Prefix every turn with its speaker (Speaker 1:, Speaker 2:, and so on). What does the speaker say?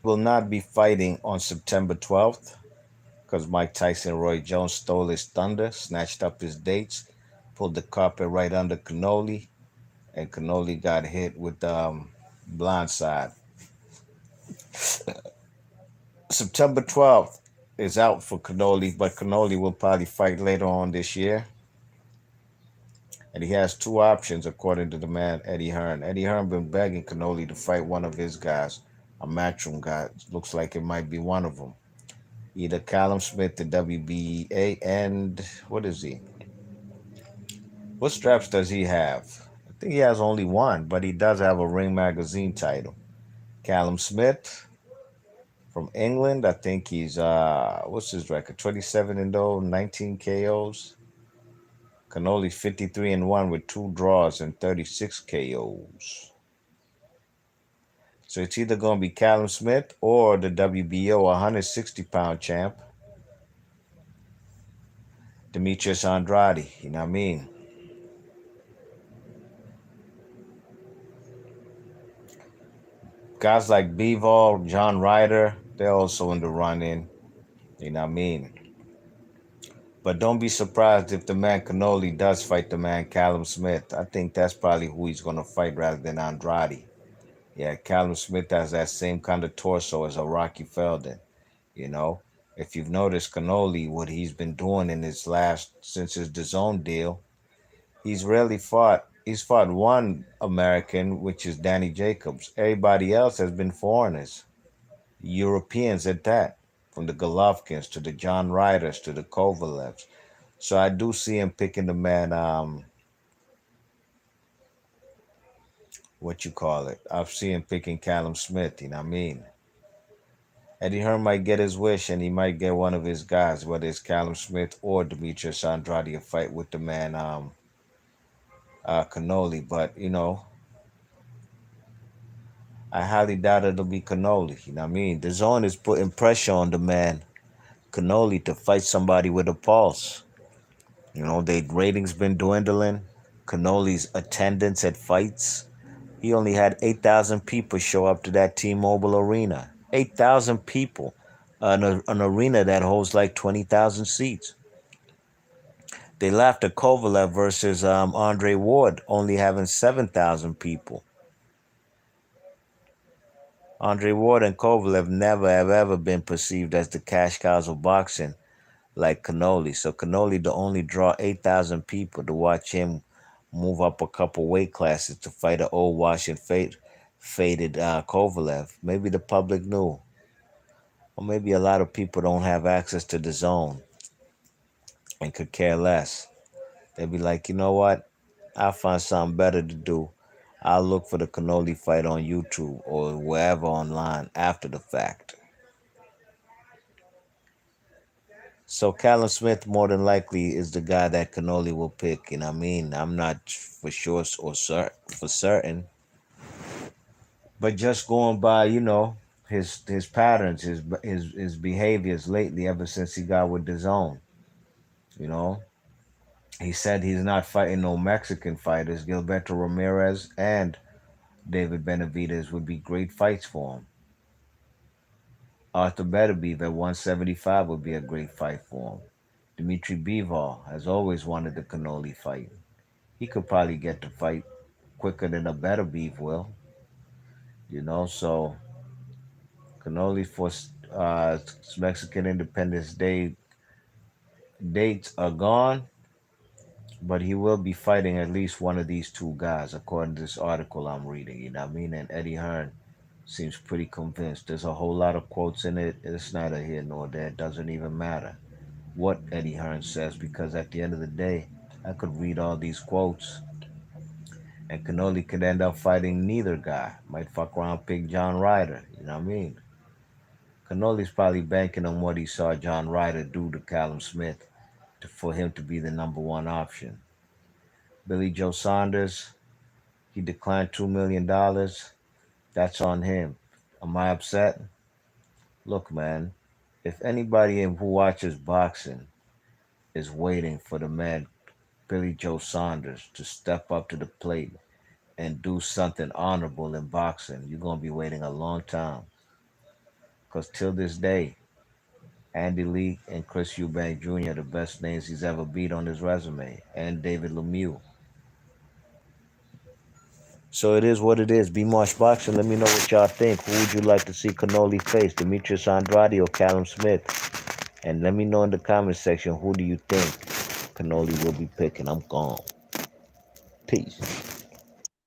Speaker 1: will not be fighting on September 12th because Mike Tyson Roy Jones stole his thunder, snatched up his dates, pulled the carpet right under Canoli, and Canoli got hit with the blind side. September 12th is out for Canoli, but Canoli will probably fight later on this year. And he has two options, according to the man Eddie Hearn. Eddie Hearn been begging Canoli to fight one of his guys, a matchroom guy. Looks like it might be one of them. Either Callum Smith, the WBA, and what is he? What straps does he have? I think he has only one, but he does have a Ring Magazine title. Callum Smith from England. I think he's what's his record? 27 and 0, 19 KOs. Canoli 53 and 1 with two draws and 36 KOs. So it's either going to be Callum Smith or the WBO 160-pound champ, Demetrius Andrade. You know what I mean? Guys like Bivol, John Ryder, they're also in the run-in. You know what I mean? But don't be surprised if the man Canoli does fight the man Callum Smith. I think that's probably who he's going to fight rather than Andrade. Yeah, Callum Smith has that same kind of torso as a Rocky Feldon. You know, if you've noticed Canoli, what he's been doing in his last, since his DAZN deal, he's rarely fought. He's fought one American, which is Danny Jacobs. Everybody else has been foreigners, Europeans at that, from the Golovkins to the John Ryders to the Kovalevs. So I do see him picking the man, what you call it. I see him picking Callum Smith, you know what I mean? Eddie Hearn might get his wish and he might get one of his guys, whether it's Callum Smith or Demetrius Andrade, a fight with the man Canoli. But, I highly doubt it'll be Canoli. You know what I mean? The zone is putting pressure on the man Canoli to fight somebody with a pulse. The ratings been dwindling. Canoli's attendance at fights. He only had 8,000 people show up to that T-Mobile arena. 8,000 people. An arena that holds like 20,000 seats. They laughed at Kovalev versus Andre Ward only having 7,000 people. Andre Ward and Kovalev never have ever been perceived as the cash cows of boxing like Canoli. So Canoli to only draw 8,000 people to watch him move up a couple weight classes to fight an old Washington faded Kovalev. Maybe the public knew. Or maybe a lot of people don't have access to the zone and could care less. They'd be like, you know what? I'll find something better to do. I'll look for the Canoli fight on YouTube or wherever online after the fact. So Callum Smith more than likely is the guy that Canoli will pick. You know what I mean? I'm not for sure or for certain, but just going by his patterns, his behaviors lately ever since he got with the zone. You know, he said he's not fighting no Mexican fighters. Gilberto Ramirez and David Benavidez would be great fights for him. Arthur Beterbiev at 175 would be a great fight for him. Dimitri Bivol has always wanted the Canoli fight. He could probably get the fight quicker than a Beterbiev will. So Canoli for uh, Mexican Independence Day dates are gone, but he will be fighting at least one of these two guys, according to this article I'm reading. You know what I mean? And Eddie Hearn seems pretty convinced. There's a whole lot of quotes in it. It's neither here nor there. It doesn't even matter what Eddie Hearn says because at the end of the day, I could read all these quotes and Canoli could end up fighting neither guy. Might fuck around, pick John Ryder. You know what I mean? Canoli's probably banking on what he saw John Ryder do to Callum Smith for him to be the number one option. Billy Joe Saunders, he declined $2 million. That's on him. Am I upset? Look, man, if anybody who watches boxing is waiting for the man Billy Joe Saunders to step up to the plate and do something honorable in boxing, you're going to be waiting a long time. Because till this day, Andy Lee and Chris Eubank Jr. are the best names he's ever beat on his resume, and David Lemieux. So it is what it is. B Marsh Boxing. Let me know what y'all think. Who would you like to see Canoli face, Demetrius Andrade or Callum Smith? And let me know in the comment section, who do you think Canoli will be picking? I'm gone. Peace.